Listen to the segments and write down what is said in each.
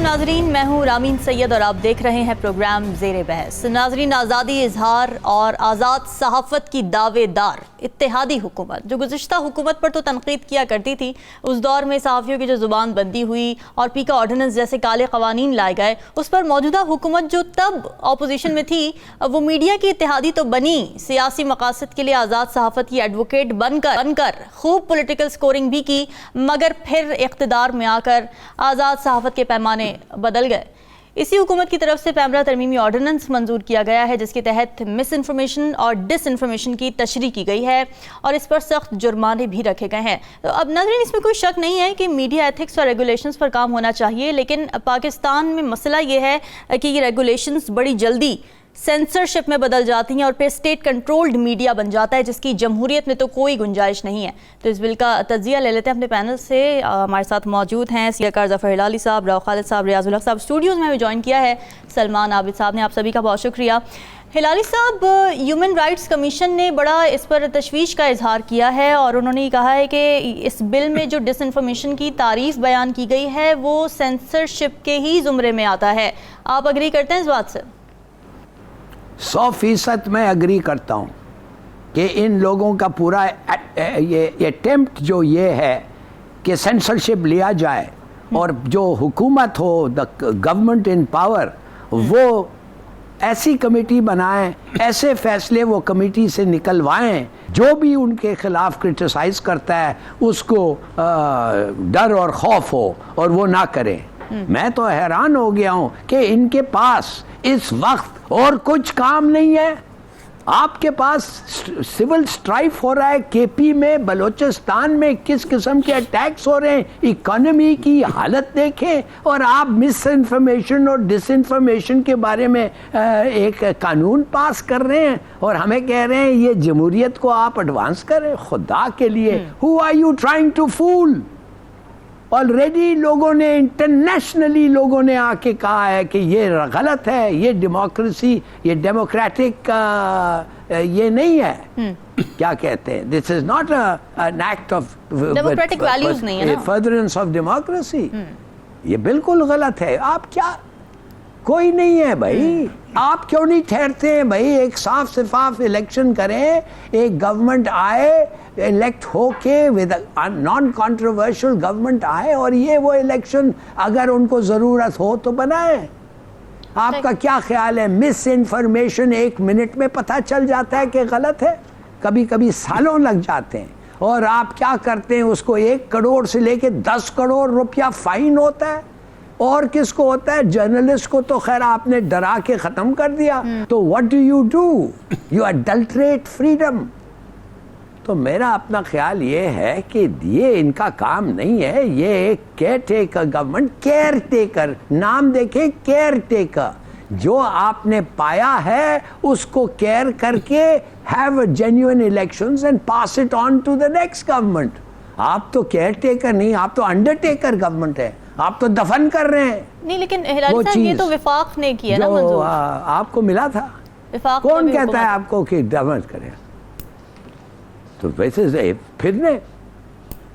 नाजरीन, मैं हूँ रामीन सैयद और आप देख रहे हैं प्रोग्राम ज़ेरे बहस। नाजरीन, आज़ादी इजहार और आज़ाद सहाफ़त की दावेदार इत्तेहादी हुकूमत जो गुज़िश्ता हुकूमत पर तो तनकीद किया करती थी, उस दौर में सहाफ़ियों की जो ज़ुबान बंदी हुई और पीका ऑर्डिनेंस जैसे काले क़वानीन लाए गए, उस पर मौजूदा हुकूमत जो तब अपोजिशन में थी वो मीडिया की इत्तेहादी तो बनी, सियासी मकासद के लिए आज़ाद सहाफ़त की एडवोकेट बनकर खूब पोलिटिकल स्कोरिंग भी की, मगर फिर इक़्तिदार में आकर आज़ाद सहाफ़त के पैमाने बदल गए। इसी हुकूमत की तरफ से पैमरा तरमीमी ऑर्डिनेंस मंजूर किया गया है, जिसके तहत मिस इन्फॉर्मेशन और डिस इन्फॉर्मेशन की तशरीह की गई है और इस पर सख्त जुर्माने भी रखे गए हैं। तो अब नाज़रीन, इसमें कोई शक नहीं है कि मीडिया एथिक्स और रेगुलेशंस पर काम होना चाहिए, लेकिन पाकिस्तान में मसला ये है कि ये रेगुलेशंस बड़ी जल्दी सेंसरशिप में बदल जाती हैं और फिर स्टेट कंट्रोल्ड मीडिया बन जाता है, जिसकी जमहूरियत में तो कोई गुंजाइश नहीं है। तो इस बिल का तज्जिया ले लेते हैं अपने पैनल से। हमारे साथ मौजूद हैं सीकर ज़फ़र हिलाली साहब, राव खालिद साहब, रियाजुल हक साहब। स्टूडियोज़ में हमें ज्वाइन किया है सलमान आबिद साहब ने। आप सभी का बहुत शुक्रिया। हिलाली साहब, ह्यूमन राइट्स कमीशन ने बड़ा इस पर तशवीश का इजहार किया है और उन्होंने कहा है कि इस बिल में जो डिसइंफॉर्मेशन की तारीफ बयान की गई है वो सेंसरशिप के ही ज़ुमरे में आता है। आप अग्री करते हैं इस बात से? 100% मैं अग्री करता हूँ कि इन लोगों का पूरा ये अटेम्प्ट जो ये है कि सेंसरशिप लिया जाए और जो हुकूमत हो, द गवर्नमेंट इन पावर, वो ऐसी कमेटी बनाएं, ऐसे फैसले वो कमेटी से निकलवाएं, जो भी उनके खिलाफ क्रिटिसाइज करता है उसको डर और खौफ हो और वो ना करें। मैं तो हैरान हो गया हूं कि इनके पास इस वक्त और कुछ काम नहीं है। आपके पास सिविल स्ट्राइफ हो रहा है केपी में, बलोचिस्तान में किस किस्म के अटैक्स हो रहे हैं, इकोनॉमी की हालत देखें, और आप मिस इन्फॉर्मेशन और डिसइंफॉर्मेशन के बारे में एक कानून पास कर रहे हैं और हमें कह रहे हैं ये जमहूरियत को आप एडवांस करें। खुदा के लिए, who are you trying to fool? Already लोगों ने, इंटरनेशनली लोगों ने आके कहा है कि ये गलत है, ये डेमोक्रेसी, ये डेमोक्रेटिक ये नहीं है। क्या कहते हैं, this is not an act of democratic values नहीं है, फर्दरेंस ऑफ डेमोक्रेसी। ये बिल्कुल गलत है। आप क्या, कोई नहीं है भाई, आप क्यों नहीं ठहरते हैं भाई? एक साफ सिफाफ इलेक्शन करें, एक गवर्नमेंट आए, इलेक्ट होके विद नॉन कंट्रोवर्शियल गवर्नमेंट आए और ये वो इलेक्शन अगर उनको ज़रूरत हो तो बनाए। आपका क्या ख्याल है? मिस इन्फॉर्मेशन 1 मिनट में पता चल जाता है कि गलत है, कभी कभी सालों लग जाते हैं। और आप क्या करते हैं, उसको 1 करोड़ से लेके 10 करोड़ रुपया फाइन होता है। और किसको होता है? जर्नलिस्ट को तो खैर आपने डरा के ख़त्म कर दिया। तो what do? You adulterate freedom. तो मेरा अपना ख्याल ये है कि ये इनका काम नहीं है। ये एक care taker government, care taker नाम देखें, केयर टेकर, जो आपने पाया है उसको केयर करके have genuine elections and pass it on to the next government. आप तो केयर टेकर नहीं, आप तो अंडरटेकर गवर्नमेंट है, आप तो दफन कर रहे हैं। नहीं, लेकिन हिलाली साहब, ये तो विफाक ने किया ना मंजूर। आपको मिला था, कौन कहता है आपको कि दफन करें? तो वैसे फिर ने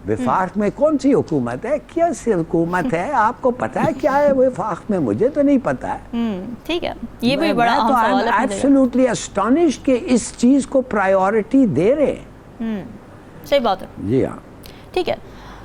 विफाक में कौन सी हुकूमत है, क्या सी हुकूमत है? आपको पता है क्या है विफाक में? मुझे तो नहीं पता है। ठीक है, ये भी बड़ा अहम सवाल है। एब्सोल्युटली एस्टोनिश्ड कि इस चीज को प्रायोरिटी दे रहे हैं। सही बात है। जी हाँ, ठीक है।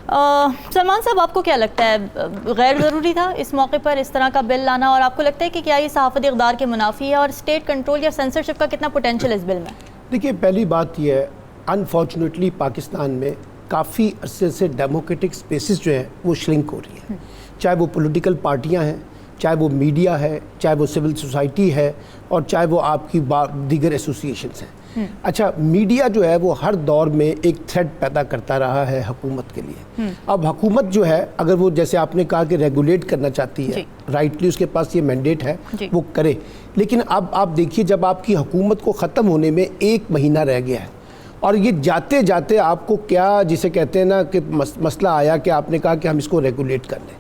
सलमान साहब, आपको क्या लगता है, गैर ज़रूरी था इस मौके पर इस तरह का बिल लाना? और आपको लगता है कि क्या ये सहाफ़ती इक़्तिदार के मुनाफी है? और स्टेट कंट्रोल या सेंसरशिप का कितना पोटेंशियल है इस बिल में? देखिए, पहली बात यह है, अनफॉर्चुनेटली पाकिस्तान में काफ़ी अरसे से डेमोक्रेटिक स्पेसिस जो हैं वो श्रिंक हो रही हैं। चाहे वो पॉलिटिकल पार्टियां हैं, चाहे वो मीडिया है, चाहे वो सिविल सोसाइटी है, और चाहे वो आपकी दीगर एसोसिएशंस हैं। अच्छा, मीडिया जो है वो हर दौर में एक थ्रेट पैदा करता रहा है हुकूमत के लिए। अब हुकूमत जो है, अगर वो जैसे आपने कहा कि रेगुलेट करना चाहती है, राइटली उसके पास ये मैंडेट है, वो करे। लेकिन अब आप देखिए, जब आपकी हुकूमत को ख़त्म होने में 1 महीना रह गया है और ये जाते जाते आपको क्या, जिसे कहते हैं ना कि मसला आया कि आपने कहा कि हम इसको रेगुलेट कर लें,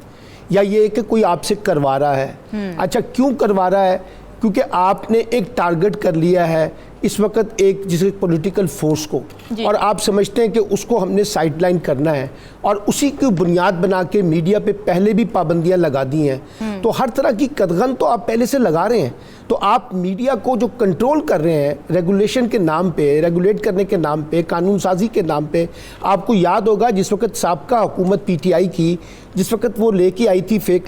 या ये कि कोई आपसे करवा रहा है। अच्छा, क्यों करवा रहा है? क्योंकि आपने एक टारगेट कर लिया है इस वक्त एक जिसे पॉलिटिकल फोर्स को, और आप समझते हैं कि उसको हमने साइडलाइन करना है, और उसी की बुनियाद बना के मीडिया पे पहले भी पाबंदियां लगा दी हैं। तो हर तरह की कदगन तो आप पहले से लगा रहे हैं। तो आप मीडिया को जो कंट्रोल कर रहे हैं रेगुलेशन के नाम पे, रेगुलेट करने के नाम पे, कानून साजी के नाम पे, आपको याद होगा जिस वक्त साबका हुकूमत पीटीआई की, जिस वक्त वो लेके आई थी फेक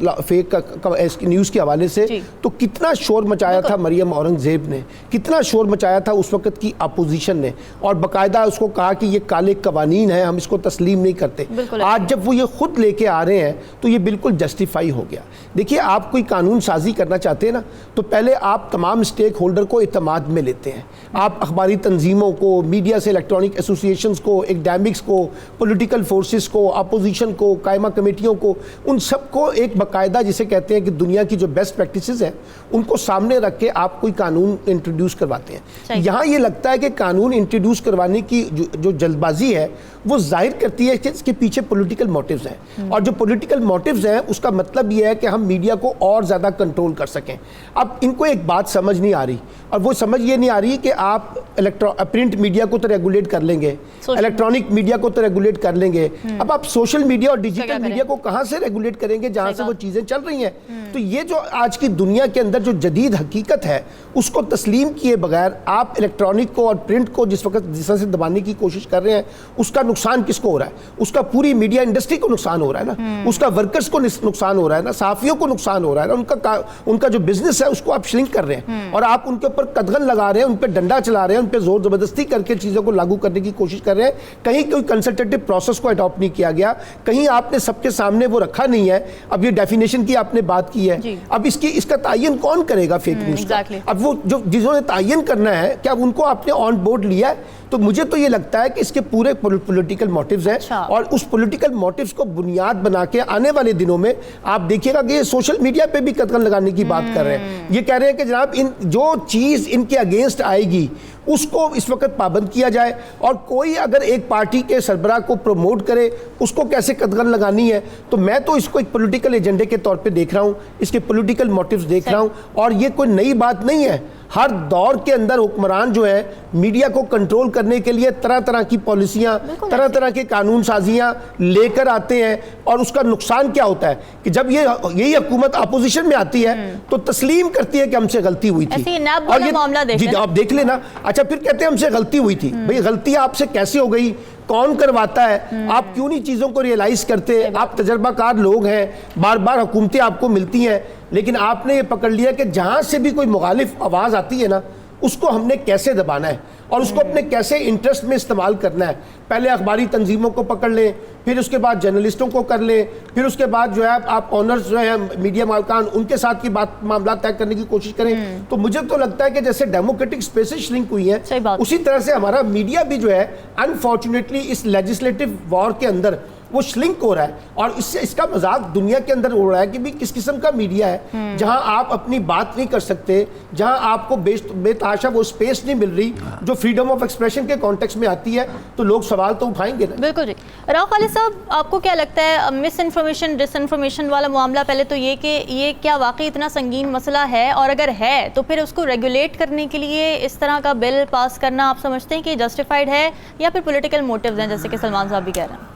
न्यूज़ के हवाले से, तो कितना शोर मचाया था मरियम औरंगजेब ने, कितना शोर मचाया था उस वक्त की अपोजिशन ने, और बाकायदा उसको कहा कि ये काले कवानीन है, हम इसको तस्लीम नहीं करते। आज जब वो ये खुद लेके आ रहे हैं तो ये बिल्कुल जस्टिफाई हो गया। देखिए, आप कोई कानून साजी करना चाहते हैं ना, तो पहले आप तमाम स्टेक होल्डर को इत्तेमाद में लेते हैं। आप अखबारी तंजीमों को, मीडिया से इलेक्ट्रॉनिक एसोसिएशंस को, एकेडमिक्स को, पॉलिटिकल फोर्सेस को, अपोजिशन को, कायमा कमेटियों को, उन सबको एक बाकायदा जिसे कहते हैं कि दुनिया की जो बेस्ट प्रैक्टिसेस हैं उनको सामने रख के आप कोई कानून इंट्रोड्यूस करवाते हैं। यहाँ ये लगता है कि कानून इंट्रोड्यूस करवाने की जो जल्दबाजी है वो जाहिर करती है कि इसके पीछे पॉलिटिकल मोटिव्स हैं, और जो पॉलिटिकल मोटिव्स हैं उसका मतलब ये है कि हम मीडिया को और ज़्यादा कंट्रोल कर सकें। अब इनको एक बात समझ नहीं आ रही, और वो समझ ये नहीं आ रही कि आप प्रिंट मीडिया को तो रेगुलेट कर लेंगे, इलेक्ट्रॉनिक मीडिया को तो रेगुलेट कर लेंगे, अब आप सोशल मीडिया और डिजिटल मीडिया को कहाँ से रेगुलेट करेंगे जहाँ से वो चीज़ें चल रही हैं। तो ये जो आज की दुनिया के अंदर जो जदीद हकीकत है उसको तस्लीम किए बगैर आप इलेक्ट्रॉनिक को और प्रिंट को जिस वक्त जिस तरह से दबाने की कोशिश कर रहे हैं, उसका नुकसान किसको हो रहा है? उसका पूरी मीडिया इंडस्ट्री को नुकसान हो रहा है ना, उसका वर्कर्स को नुकसान हो रहा है ना, सहाफ़ियों को नुकसान हो रहा है ना, उनका जो बिजनेस है उसको आप श्रिंक कर रहे हैं, और आप उनके ऊपर कदगन लगा रहे हैं, उन पर डंडा चला रहे हैं, उन पर जोर जबरदस्ती करके चीज़ों को लागू करने की कोशिश कर रहे हैं। कहीं कोई कंसल्टेटिव प्रोसेस को अडॉप्ट नहीं किया गया, कहीं आपने सबके सामने वो रखा नहीं है। अब ये डेफिनेशन की आपने बात की है, अब इसका तायन कौन करेगा फेक न्यूज़ का? अब वो जो जिन्होंने तायन करना है, क्या उनको आपने ऑन बोर्ड लिया है? तो मुझे तो ये लगता है कि इसके पूरे पॉलिटिकल मोटिव्स हैं, और उस पॉलिटिकल मोटिव्स को बुनियाद बना के आने वाले दिनों में आप देखिएगा कि ये सोशल मीडिया पे भी कदगन लगाने की बात कर रहे हैं। ये कह रहे हैं कि जनाब इन जो चीज़ इनके अगेंस्ट आएगी उसको इस वक्त पाबंद किया जाए, और कोई अगर एक पार्टी के सरबराह को प्रमोट करे उसको कैसे कदगन लगानी है। तो मैं तो इसको एक पॉलिटिकल एजेंडे के तौर पे देख रहा हूँ, इसके पॉलिटिकल मोटिव्स देख रहा हूँ, और ये कोई नई बात नहीं है। हर दौर के अंदर हुक्मरान जो है मीडिया को कंट्रोल करने के लिए तरह तरह की पॉलिसियां, तरह तरह के कानून साजियां लेकर आते हैं, और उसका नुकसान क्या होता है कि जब यही हुकूमत अपोजिशन में आती है तो तस्लीम करती है कि हमसे गलती हुई थी, और ये मामला आप देख लेना। अच्छा, फिर कहते हैं हमसे गलती हुई थी। भाई, गलती आपसे कैसे हो गई? कौन करवाता है? आप क्यों नहीं चीज़ों को रियलाइज करते? आप तजर्बाकार लोग हैं, बार बार हुकूमतें आपको मिलती हैं, लेकिन आपने ये पकड़ लिया कि जहाँ से भी कोई मुखालिफ आवाज़ आती है ना, उसको हमने कैसे दबाना है और उसको अपने कैसे इंटरेस्ट में इस्तेमाल करना है। पहले अखबारी तंजीमों को पकड़ लें, फिर उसके बाद जर्नलिस्टों को कर लें, फिर उसके बाद जो है आप ऑनर्स जो है मीडिया मालकान, उनके साथ की बात मामला तय करने की कोशिश करें। तो मुझे तो लगता है कि जैसे डेमोक्रेटिक स्पेसेस श्रिंक हुई हैं, उसी तरह से हमारा मीडिया भी जो है अनफॉर्चुनेटली इस लेजिस्लेटिव वॉर के अंदर वो श्रिंक हो रहा है, और इससे इसका मजाक दुनिया के अंदर हो रहा है कि भी किस किस्म का मीडिया है जहां आप अपनी बात नहीं कर सकते, जहां आपको बेतहाशा वो स्पेस नहीं मिल रही जो फ्रीडम ऑफ एक्सप्रेशन के कॉन्टेक्स्ट में आती है, तो लोग सवाल तो उठाएंगे ना। बिल्कुल जी। राव खालिद साहब, आपको क्या लगता है मिस इन्फॉर्मेशन डिसइन्फॉर्मेशन वाला मामला, पहले तो ये कि ये क्या वाकई इतना संगीन मसला है, और अगर है तो फिर उसको रेगुलेट करने के लिए इस तरह का बिल पास करना आप समझते हैं कि जस्टिफाइड है, या फिर पॉलिटिकल मोटिव्स हैं जैसे कि सलमान साहब भी कह रहे हैं?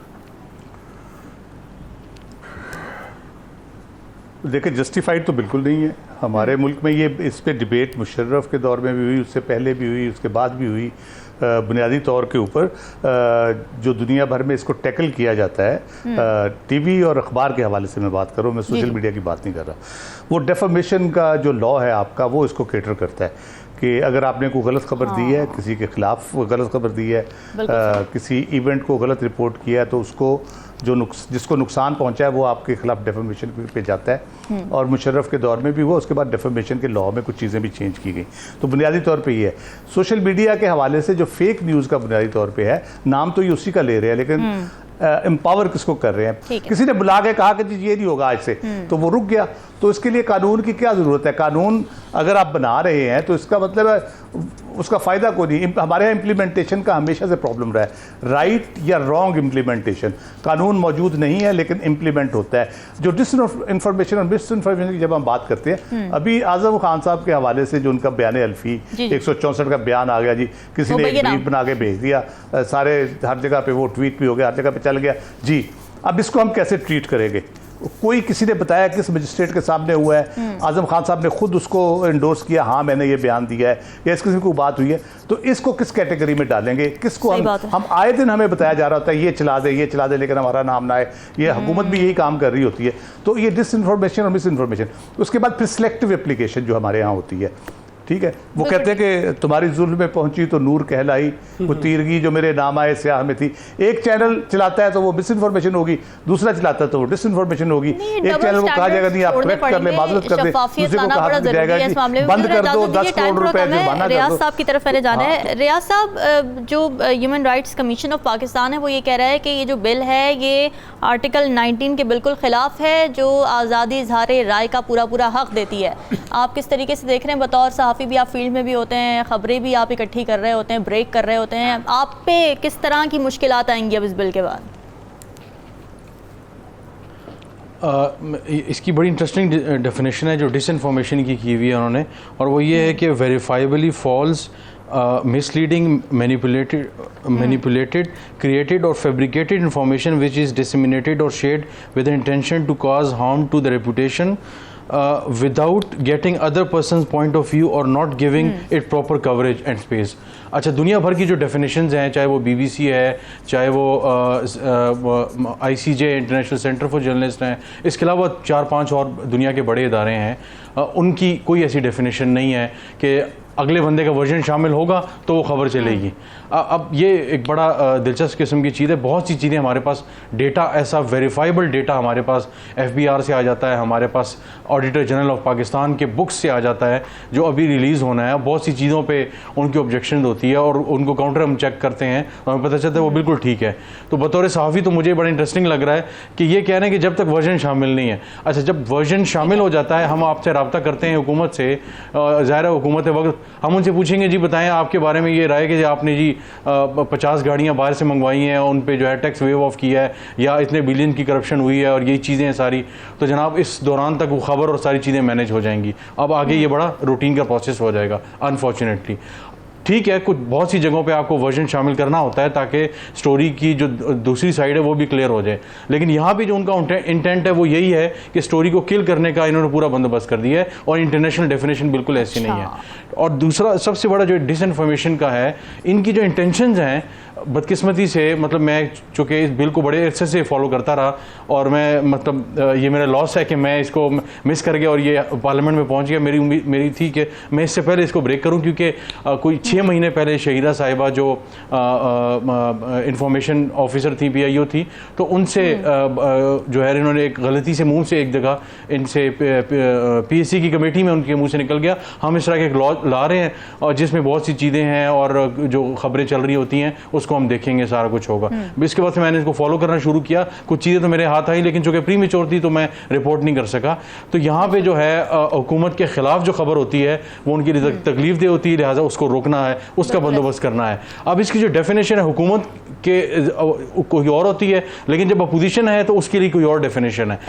देखिए, जस्टिफाइड तो बिल्कुल नहीं है। हमारे मुल्क में ये इस पे डिबेट मुशर्रफ के दौर में भी हुई, उससे पहले भी हुई, उसके बाद भी हुई। बुनियादी तौर के ऊपर जो दुनिया भर में इसको टैकल किया जाता है, टीवी और अखबार के हवाले से मैं बात करूँ, मैं सोशल मीडिया की बात नहीं कर रहा। वो डेफामेशन का जो लॉ है आपका, वो इसको कैटर करता है कि अगर आपने कोई गलत खबर दी है, किसी के खिलाफ गलत खबर दी है, किसी इवेंट को गलत रिपोर्ट किया है, तो उसको जिसको नुकसान पहुंचा है वो आपके खिलाफ डेफामेशन पे जाता है। और मुशर्रफ के दौर में भी हुआ, उसके बाद डेफामेशन के लॉ में कुछ चीज़ें भी चेंज की गई। तो बुनियादी तौर पे ये है। सोशल मीडिया के हवाले से जो फेक न्यूज़ का बुनियादी तौर पे है, नाम तो ये उसी का ले रहे हैं, लेकिन एम्पावर किसको कर रहे हैं? किसी ने बुला के कहा कि जी ये नहीं होगा आज से, तो वो रुक गया। तो इसके लिए कानून की क्या ज़रूरत है? कानून अगर आप बना रहे हैं तो इसका मतलब है उसका फ़ायदा कोई नहीं। हमारे यहाँ इम्प्लीमेंटेशन का हमेशा से प्रॉब्लम रहा है, राइट या रॉन्ग इम्प्लीमेंटेशन। कानून मौजूद नहीं है लेकिन इम्प्लीमेंट होता है। जो डिसइन्फॉर्मेशन और मिस इन्फॉर्मेशन की जब हम बात करते हैं, अभी आज़म खान साहब के हवाले से जो उनका बयान अल्फी 164 का बयान आ गया जी, किसी ने एक ट्वीट बना के भेज दिया, सारे हर जगह पे वो ट्वीट भी हो गया, हर जगह पे चल गया जी। अब इसको हम कैसे ट्रीट करेंगे? कोई किसी ने बताया किस मजिस्ट्रेट के सामने हुआ है, आजम खान साहब ने खुद उसको इंडोर्स किया, हाँ मैंने ये बयान दिया है, या इस किसी को बात हुई है, तो इसको किस कैटेगरी में डालेंगे, किसको हम आए दिन हमें बताया जा रहा होता है ये चला दे ये चला दे, लेकिन हमारा नाम ना आए। ये हुकूमत भी यही काम कर रही होती है। तो ये डिसइंफॉर्मेशन और मिस इन्फॉर्मेशन, उसके बाद फिर सिलेक्टिव एप्लीकेशन जो हमारे यहाँ होती है, ठीक है, वो कहते हैं कि तुम्हारी जुल्म में पहुंची तो नूर कहलाई, वो तीरगी जो मेरे नाम आए स्याह में थी। एक चैनल चलाता है तो वो मिस इन्फॉर्मेशन होगी, दूसरा चलाता है तो वो डिसइन्फॉर्मेशन होगी। एक चैनल को कहा जाएगा नहीं आप करेक्ट कर ले, माजरत कर दे, दूसरे को कहा जाएगा कि बंद कर दो, 10 करोड़ रुपए जुर्माना कर दो। रियाज साहब की तरफ पहले जाना है। रियाज साहब, जो human rights commission of Pakistan है वो ये कह रहा है कि ये जो बिल है ये आर्टिकल 19 के बिल्कुल खिलाफ है, जो आज़ादी इजहार राय का पूरा पूरा हक देती है। आप किस तरीके से देख रहे हैं? बतौर सहाफ़ी भी आप फील्ड में भी होते हैं, खबरें भी आप इकट्ठी कर रहे होते हैं, ब्रेक कर रहे होते हैं, आप पे किस तरह की मुश्किलात आएंगी अब इस बिल के बाद? इसकी बड़ी इंटरेस्टिंग डेफिनेशन है जो डिसइंफॉर्मेशन की हुई है उन्होंने, और वो ये है कि वेरीफाइबली false, misleading, manipulated, created or fabricated information which is disseminated or shared with the intention to cause harm to the reputation without getting other person's point of view or not giving it proper coverage and space. अच्छा, दुनिया भर की जो definitions हैं, चाहे वो BBC है, चाहे वो ICJ international centre for journalist हैं, इसके अलावा 4-5 और दुनिया के बड़े इदारे हैं, उनकी कोई ऐसी डेफिनेशन नहीं है कि अगले बंदे का वर्जन शामिल होगा तो वो खबर चलेगी। अब ये एक बड़ा दिलचस्प किस्म की चीज़ है। बहुत सी चीज़ें हमारे पास, डेटा ऐसा वेरीफाइबल डेटा हमारे पास FBR से आ जाता है, हमारे पास ऑडिटर जनरल ऑफ पाकिस्तान के बुक्स से आ जाता है जो अभी रिलीज़ होना है। बहुत सी चीज़ों पे उनकी ऑब्जेक्शन होती है और उनको काउंटर हम चेक करते हैं और हमें पता चलता है वो बिल्कुल ठीक है। तो बतौर सहाफ़ी तो मुझे बड़ा इंटरेस्टिंग लग रहा है कि ये कह रहे हैं कि जब तक वर्जन शामिल नहीं है। अच्छा, जब वर्जन शामिल हो जाता है, हम आपसे रब्ता करते हैं हुकूमत से, ज़ाहिर है हुकूमत वक्त हम उनसे पूछेंगे जी बताएं आपके बारे में ये राय कि आपने जी 50 गाड़ियाँ बाहर से मंगवाई हैं, उन पे जो है टैक्स वेव ऑफ किया है, या इतने बिलियन की करप्शन हुई है और यही चीज़ें हैं सारी, तो जनाब इस दौरान तक वो खबर और सारी चीज़ें मैनेज हो जाएंगी। अब आगे ये बड़ा रूटीन का प्रोसेस हो जाएगा अनफॉर्चुनेटली। ठीक है, कुछ बहुत सी जगहों पे आपको वर्जन शामिल करना होता है ताकि स्टोरी की जो दूसरी साइड है वो भी क्लियर हो जाए, लेकिन यहाँ पे जो उनका इंटेंट है वो यही है कि स्टोरी को किल करने का इन्होंने पूरा बंदोबस्त कर दिया है और इंटरनेशनल डेफिनेशन बिल्कुल ऐसी नहीं है। और दूसरा सबसे बड़ा जो डिसइंफॉर्मेशन का है, इनकी जो इंटेंशंस हैं, बदकिस्मती से मतलब मैं चूँकि इस बिल को बड़े अरसे से फॉलो करता रहा और मैं मतलब ये मेरा लॉस है कि मैं इसको मिस कर गया और ये पार्लियामेंट में पहुंच गया। मेरी थी कि मैं इससे पहले इसको ब्रेक करूं, क्योंकि कोई 6 महीने पहले शहीदा साहिबा जो इंफॉर्मेशन ऑफिसर थी, PIO थी, तो उनसे जो है इन्होंने एक गलती से मुँह से एक जगह इनसे PSC की कमेटी में उनके मुँह से निकल गया हम इस तरह के एक लॉ ला रहे हैं और जिसमें बहुत सी चीज़ें हैं और जो खबरें चल रही होती हैं उसको हम देखेंगे, सारा कुछ होगा। इसके बाद से मैंने इसको फॉलो करना शुरू किया। कुछ चीज़ें तो मेरे हाथ आई, लेकिन चूंकि प्रीमेच्योर थी तो मैं रिपोर्ट नहीं कर सका। तो यहाँ पे जो है हुकूमत के खिलाफ जो खबर होती है वो उनकी तकलीफ दे होती है, लिहाजा उसको रोकना है, उसका बंदोबस्त करना है। अब इसकी जो डेफिनेशन है हुकूमत के कोई और होती है, लेकिन जब अपोजिशन है तो उसके लिए कोई और डेफिनेशन है।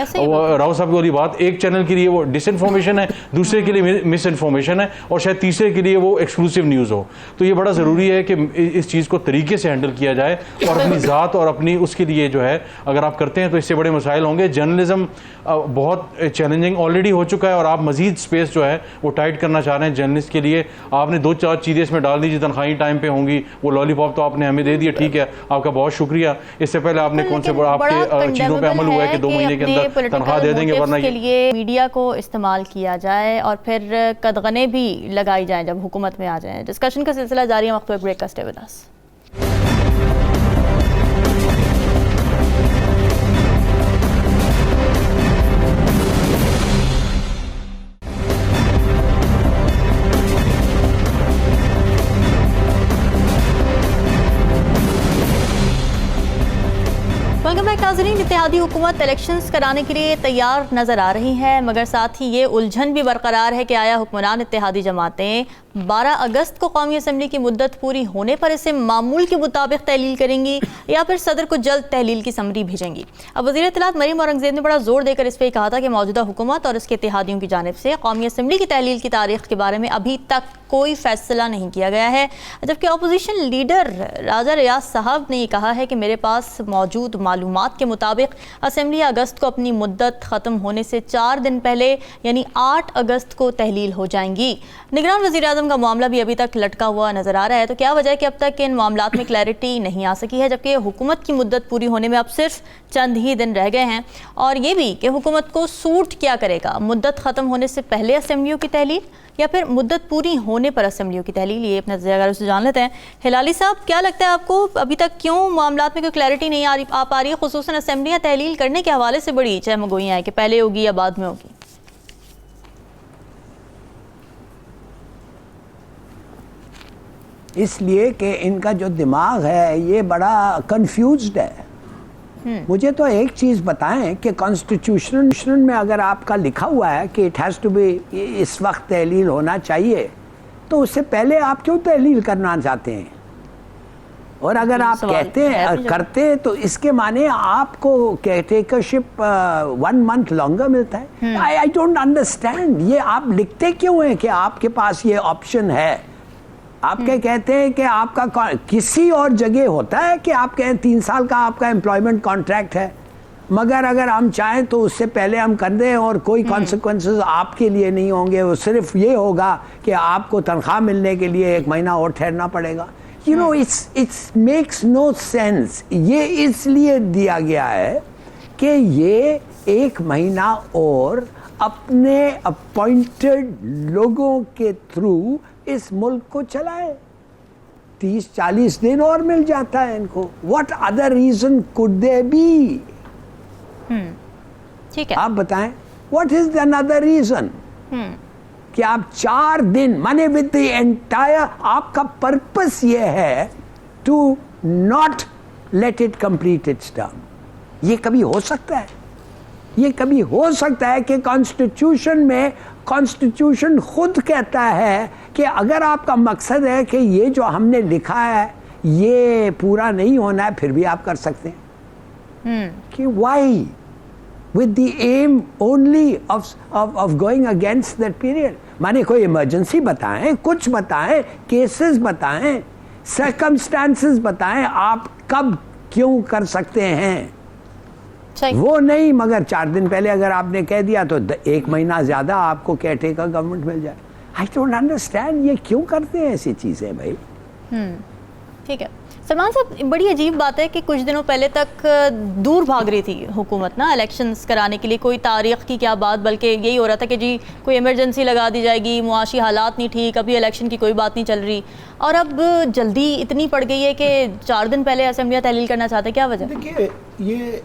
राव साहब की वाली बात, एक चैनल के लिए वो डिसइंफॉर्मेशन है, दूसरे के लिए मिस इन्फॉर्मेशन है और शायद तीसरे के लिए वो एक्सक्लूसिव न्यूज़ हो। तो ये बड़ा ज़रूरी है कि इस चीज़ को तरीके से हैंडल किया जाए और अपनी ज़ात और अपनी उसके लिए जो है अगर आप करते हैं तो इससे बड़े मसाइल होंगे। जर्नलिज्म बहुत चैलेंजिंग ऑलरेडी हो चुका है और आप मजीद स्पेस जो है वो टाइट करना चाह रहे हैं जर्नलिस्ट के लिए। आपने 2-4 चीज़ें इसमें डाल दीजिए, तनख्वाही टाइम पे होंगी, वो लॉलीपॉप तो आपने हमें दे दिया, ठीक है, आपका बहुत शुक्रिया। इससे पहले आपने कौन से आपके चीज़ों पर अमल हुआ है कि 2 महीने के अंदर तनख्वाह दे देंगे, वरना के लिए मीडिया को इस्तेमाल किया जाए और फिर कदगने भी लगाई जाए जब हुकूमत में आ जाए। डिस्कशन का सिलसिला जारी है, वक्त पर ब्रेक का, स्टे विद अस। नाज़रीन, इत्तेहादी हुकूमत इलेक्शंस कराने के लिए तैयार नज़र आ रही है, मगर साथ ही ये उलझन भी बरकरार है कि आया हुक्मरान इत्तेहादी जमातें 12 अगस्त को कौमी असम्बली की मुद्दत पूरी होने पर इसे मामूल के मुताबिक तहलील करेंगी या फिर सदर को जल्द तहलील की समरी भेजेंगी। अब वज़ीर इत्तलात मरीम औरंगज़ेब ने बड़ा जोर देकर इस पर कहा था कि मौजूदा हुकूमत और इसके इत्तेहादियों की जानिब से कौमी असम्बली की तहलील की तारीख के बारे में अभी तक कोई फैसला नहीं किया गया है, जबकि अपोजिशन लीडर राजा रियाज साहब ने कहा है कि मेरे पास मौजूद मालूमात के मुताबिक असम्बली अगस्त को अपनी मुद्दत ख़त्म होने से 4 दिन पहले यानी 8 अगस्त को तहलील हो जाएंगी। निगरान वज़ीर-ए-आज़म का मामला भी अभी तक लटका हुआ नजर आ रहा है, तो क्या वजह है कि अब तक इन मामलात में क्लैरिटी नहीं आ सकी है, जबकि हुकूमत की मुद्दत पूरी होने में अब सिर्फ चंद ही दिन रह गए हैं। और ये भी कि हुकूमत को सूट क्या करेगा, मुद्दत ख़त्म होने से पहले असम्बलियों की तहलील या फिर मुद्दत पूरी होने पर असम्बलियों की तहलील, ये अपने ज़ियागारों से जान लेते हैं। हिलाली साहब, क्या लगता है आपको अभी तक क्यों मामलात में कोई क्लैरिटी नहीं आ पा रही है, खुसूसन असम्बलियाँ तहलील करने के हवाले से बड़ी चहमगोइयाँ हैं कि पहले होगी या बाद में होगी? इसलिए कि इनका जो दिमाग है ये बड़ा कंफ्यूज्ड है। मुझे तो एक चीज़ बताएं कि कॉन्स्टिट्यूशन में अगर आपका लिखा हुआ है कि इट हैज़ टू बी, इस वक्त तहलील होना चाहिए, तो उससे पहले आप क्यों तहलील करना चाहते हैं? और अगर आप कहते हैं करते हैं तो इसके माने आपको केयरटेकरशिप 1 मंथ लॉन्गर मिलता है। आई डोंट अंडरस्टैंड, ये आप लिखते क्यों हैं कि आपके पास ये ऑप्शन है? आपके कहते हैं कि आपका किसी और जगह होता है कि आप कहें 3 साल का आपका एम्प्लॉयमेंट कॉन्ट्रैक्ट है, मगर अगर हम चाहें तो उससे पहले हम कर दें और कोई कॉन्सिक्वेंसेस आपके लिए नहीं होंगे। वो सिर्फ ये होगा कि आपको तनख्वाह मिलने के लिए 1 महीना और ठहरना पड़ेगा। You know, it's makes no sense. ये इसलिए दिया गया है कि ये 1 महीना और अपने अपॉइंटेड लोगों के थ्रू इस मुल्क को चलाए। 30-40 दिन और मिल जाता है इनको। What other reason could there be? ठीक है, आप बताएं, व्हाट इज अनदर रीजन? कि आप 4 दिन माने विद द एंटायर, आपका पर्पस ये है to not let it complete its term. ये कभी हो सकता है? ये कभी हो सकता है कि कॉन्स्टिट्यूशन में कॉन्स्टिट्यूशन खुद कहता है कि अगर आपका मकसद है कि ये जो हमने लिखा है ये पूरा नहीं होना है, फिर भी आप कर सकते हैं। कि Y with the aim only of going against that period? माने कोई इमरजेंसी बताएं, कुछ बताएं, केसेस बताएं, सर्कमस्टांसेस बताएं, आप कब क्यों कर सकते हैं। वो नहीं, मगर 4 दिन पहले अगर आपने कह दिया तो 1 महीना ज्यादा आपको केयरटेकर गवर्नमेंट मिल जाए। आई डोंट अंडरस्टैंड, ये क्यों करते हैं ऐसी चीजें भाई। ठीक है सलमान साहब, बड़ी अजीब बात है कि कुछ दिनों पहले तक दूर भाग रही थी हुकूमत ना इलेक्शंस कराने के लिए। कोई तारीख की क्या बात, बल्कि यही हो रहा था कि जी कोई इमरजेंसी लगा दी जाएगी, मुआशी हालात नहीं ठीक, अभी इलेक्शन की कोई बात नहीं चल रही, और अब जल्दी इतनी पड़ गई है कि 4 दिन पहले असेंबलियाँ तहलील करना चाहते हैं। क्या वजह? देखिए, ये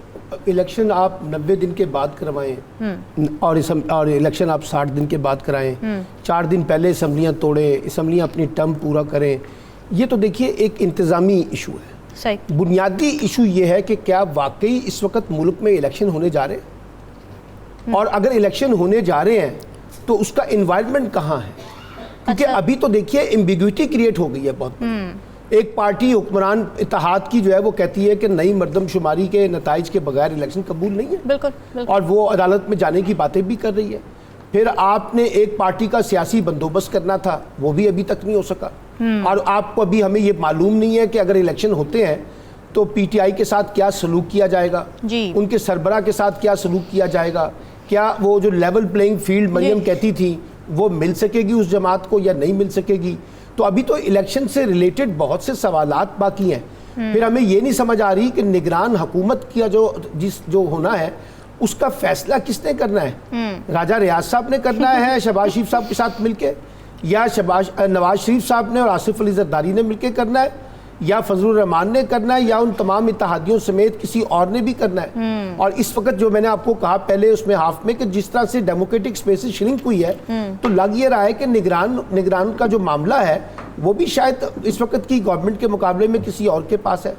इलेक्शन आप 90 दिन के बाद करवाएं और इलेक्शन आप 60 दिन के बाद कराएं, 4 दिन पहले असम्बलियाँ तोड़ें, असम्बलियाँ अपनी टर्म पूरा करें, ये तो देखिए एक इंतज़ामी इशू है। सही। बुनियादी इशू ये है कि क्या वाकई इस वक्त मुल्क में इलेक्शन होने जा रहे हैं, और अगर इलेक्शन होने जा रहे हैं तो उसका इन्वायरमेंट कहाँ है? क्योंकि अभी तो देखिए एम्बिग्विटी क्रिएट हो गई है बहुत। एक पार्टी हुक्मरान इत्तेहाद की जो है वो कहती है कि नई मरदमशुमारी के नताइज के बगैर इलेक्शन कबूल नहीं है। बिल्कुल। और वो अदालत में जाने की बातें भी कर रही है। फिर आपने एक पार्टी का सियासी बंदोबस्त करना था, वो भी अभी तक नहीं हो सका। और आपको अभी हमें ये मालूम नहीं है कि अगर इलेक्शन होते हैं तो पीटीआई के साथ क्या सलूक किया जाएगा, उनके सरबराह के साथ क्या सलूक किया जाएगा, क्या वो जो लेवल प्लेइंग फील्ड मरियम कहती थी वो मिल सकेगी उस जमात को या नहीं मिल सकेगी। तो अभी तो इलेक्शन से रिलेटेड बहुत से सवालात बाकी हैं। फिर हमें ये नहीं समझ आ रही कि निगरान हुकूमत का जो होना है उसका फैसला किसने करना है? राजा रियाज साहब ने करना है शहबाज शरीफ साहब के साथ मिलके, या नवाज शरीफ साहब ने और आसिफ अली जरदारी ने मिलके करना है, या फजलुर रहमान ने करना है, या उन तमाम इत्तेहादियों समेत किसी और ने भी करना है। और इस वक्त जो मैंने आपको कहा पहले उसमें हाफ में कि जिस तरह से डेमोक्रेटिक स्पेसेस श्रिंक हुई है, तो लग ये रहा है कि निगरान का जो मामला है वो भी शायद इस वक्त की गवर्नमेंट के मुकाबले में किसी और के पास है।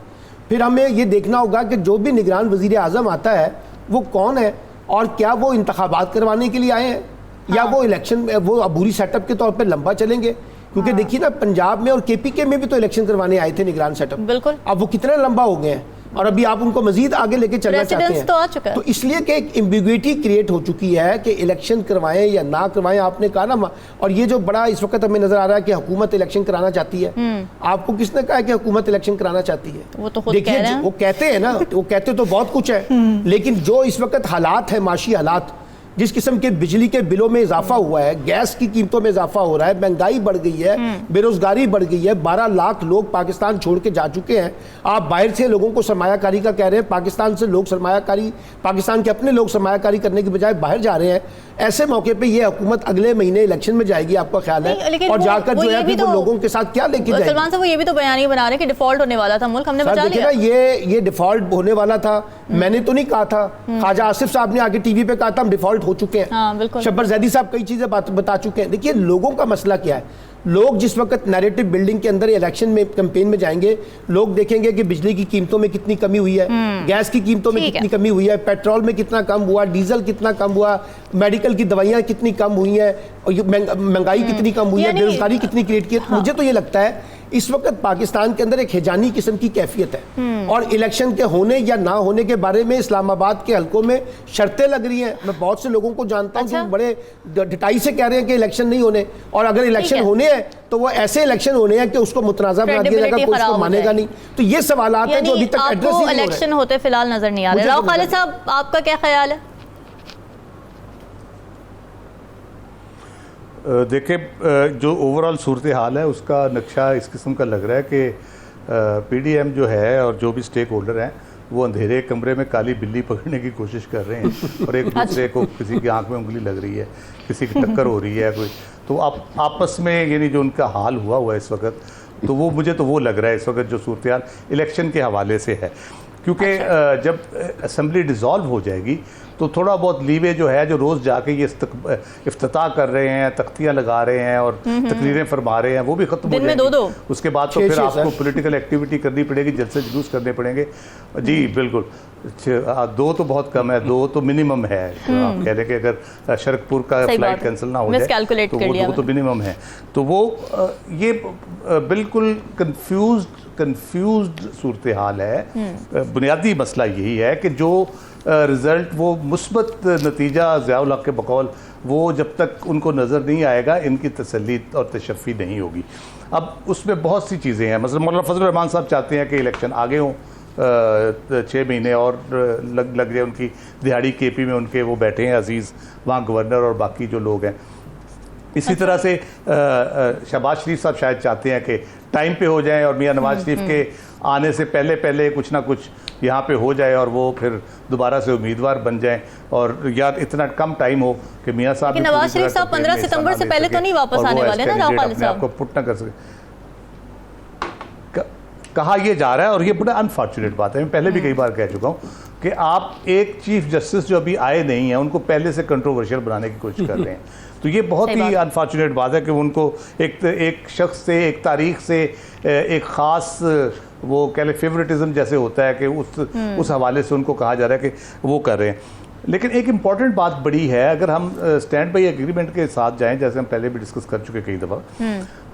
फिर हमें ये देखना होगा कि जो भी निगरान वजीर आज़म आता है वो कौन है, और क्या वो इंतखाबात करवाने के लिए आए हैं, या वो इलेक्शन वो अबूरी सेटअप के तौर पर लंबा चलेंगे, क्योंकि देखिए ना, पंजाब में और केपीके में भी तो इलेक्शन करवाने आए थे निगरान सेटअप, बिल्कुल। अब वो कितना लंबा हो गए हैं और अभी आप उनको मजीद आगे लेके चलना चाहते Precedence हैं। तो आ चुका है। तो इसलिए कि एक एम्बिग्युइटी क्रिएट हो चुकी है कि इलेक्शन करवाएं या ना करवाएं। आपने कहा ना, और ये जो बड़ा इस वक्त हमें नजर आ रहा है कि हुकूमत इलेक्शन कराना चाहती है, आपको किसने कहा है कि हुकूमत इलेक्शन कराना चाहती है? वो तो खुद कह रहे हैं। वो कहते हैं ना, वो कहते तो बहुत कुछ है, लेकिन जो इस वक्त हालात है, माशी हालात, जिस किस्म के बिजली के बिलों में इजाफा हुआ है, गैस की कीमतों में इजाफा हो रहा है, महंगाई बढ़ गई है, बेरोजगारी बढ़ गई है, 12 लाख लोग पाकिस्तान छोड़ के जा चुके हैं। आप बाहर से लोगों को सरमायाकारी का कह रहे हैं, पाकिस्तान से लोग सरमायाकारी, पाकिस्तान के अपने लोग सरमायाकारी करने के बजाय बाहर जा रहे हैं। ऐसे मौके पे ये हुकूमत अगले महीने इलेक्शन में जाएगी, आपका ख्याल है? और जाकर जो है वो लोगों के साथ क्या लेके जाएगी? सलमान साहब वो ये भी तो बयानी बना रहे हैं कि डिफॉल्ट होने वाला था मुल्क, हमने बचा लिया। ये डिफॉल्ट होने वाला था, मैंने तो नहीं कहा था, ख्वाजा आसिफ साहब ने आगे टीवी पे कहा था हम डिफॉल्ट हो चुके हैं। शब्बर जैदी साहब कई चीजें बता चुके हैं। देखिए लोगों का मसला क्या है, लोग जिस वक्त नैरेटिव बिल्डिंग के अंदर इलेक्शन में कैंपेन में जाएंगे, लोग देखेंगे कि बिजली की कीमतों में कितनी कमी हुई है, गैस की कीमतों में कितनी कमी हुई है, पेट्रोल में कितना कम हुआ, डीजल कितना कम हुआ, मेडिकल की दवाइयां कितनी कम हुई है, और महंगाई कितनी कम हुई है, बेरोजगारी कितनी क्रिएट की है। मुझे तो ये लगता है इस वक्त पाकिस्तान के अंदर एक हिजानी किस्म की कैफियत है, और इलेक्शन के होने या ना होने के बारे में इस्लामाबाद के हलकों में शर्तें लग रही हैं। मैं बहुत से लोगों को जानता हूं जो बड़े ढिठाई से कह रहे हैं कि इलेक्शन नहीं होने, और अगर इलेक्शन होने हैं तो वो ऐसे इलेक्शन होने हैं कि उसको मुतनाज़ा बना दिया जाएगा, कोई उसको मानेगा नहीं। तो ये सवाल हैं जो अभी तक एड्रेस ही नहीं हो रहे। इलेक्शन होते फिलहाल नजर नहीं आ रहे। राव खालिद साहब, आपका क्या ख्याल है? देखिए, जो ओवरऑल सूरत हाल है उसका नक्शा इस किस्म का लग रहा है कि पीडीएम जो है और जो भी स्टेक होल्डर हैं वो अंधेरे कमरे में काली बिल्ली पकड़ने की कोशिश कर रहे हैं और एक दूसरे को, किसी की आंख में उंगली लग रही है, किसी की टक्कर हो रही है कोई, तो आप आपस में यानी जो उनका हाल हुआ है इस वक्त, तो वो मुझे तो वो लग रहा है इस वक्त जो सूरत हाल इलेक्शन के हवाले से है। क्योंकि जब असेंबली डिज़ोल्व हो जाएगी तो थोड़ा बहुत लीवे जो है, जो रोज़ जाके ये इफ्तिताह कर रहे हैं, तख्तियाँ लगा रहे हैं और तकरीरें फरमा रहे हैं, वो भी ख़त्म हो जाएगी। उसके बाद तो फिर आपको पॉलिटिकल एक्टिविटी करनी पड़ेगी, जलसे जुलूस करने पड़ेंगे। जी बिल्कुल, 2 तो बहुत कम है, 2 तो मिनिमम है। आप कह रहे कि अगर शरकपुर का फ्लाइट कैंसिल ना हो जाए तो वो तो मिनिमम है। तो वो ये बिल्कुल कन्फ्यूज्ड सूरत हाल है। बुनियादी मसला यही है कि जो रिज़ल्ट, वो मुस्बत नतीजा ज़ियाउल हक़ के बकौल, वो जब तक उनको नज़र नहीं आएगा इनकी तसल्ली और तशफ़ी नहीं होगी। अब उसमें बहुत सी चीज़ें हैं, मतलब मौलाना फजल रहमान साहब चाहते हैं कि इलेक्शन आगे हों, 6 महीने और लग जाए उनकी दिहाड़ी, केपी में उनके वो बैठे हैं अजीज़, वहाँ गवर्नर और बाकी जो लोग हैं। इसी तरह से शहबाज शरीफ साहब शायद चाहते हैं कि टाइम पे हो जाएं और मियां नवाज शरीफ के आने से पहले कुछ ना कुछ यहाँ पे हो जाए और वो फिर दोबारा से उम्मीदवार बन जाएं, और यार इतना कम टाइम हो कि मियां साहब, नवाज शरीफ साहब 15 सितंबर से पहले तो नहीं वापस आने वाले ना, राव खालिद साहब, आपको पुट ना कर सके, कहा यह जा रहा है। और ये बड़ा अनफॉर्चुनेट बात है, मैं पहले भी कई बार कह चुका हूँ कि आप एक चीफ जस्टिस जो अभी आए नहीं हैं उनको पहले से कंट्रोवर्शियल बनाने की कोशिश कर रहे हैं। तो ये बहुत ही अनफॉर्चुनेट बात है कि उनको एक शख्स से, एक तारीख से, एक ख़ास वो कह लें फेवरेटिज्म जैसे होता है कि उस हवाले से उनको कहा जा रहा है कि वो कर रहे हैं। लेकिन एक इम्पॉर्टेंट बात बड़ी है, अगर हम स्टैंड बाई एग्रीमेंट के साथ जाएं, जैसे हम पहले भी डिस्कस कर चुके कई दफ़ा,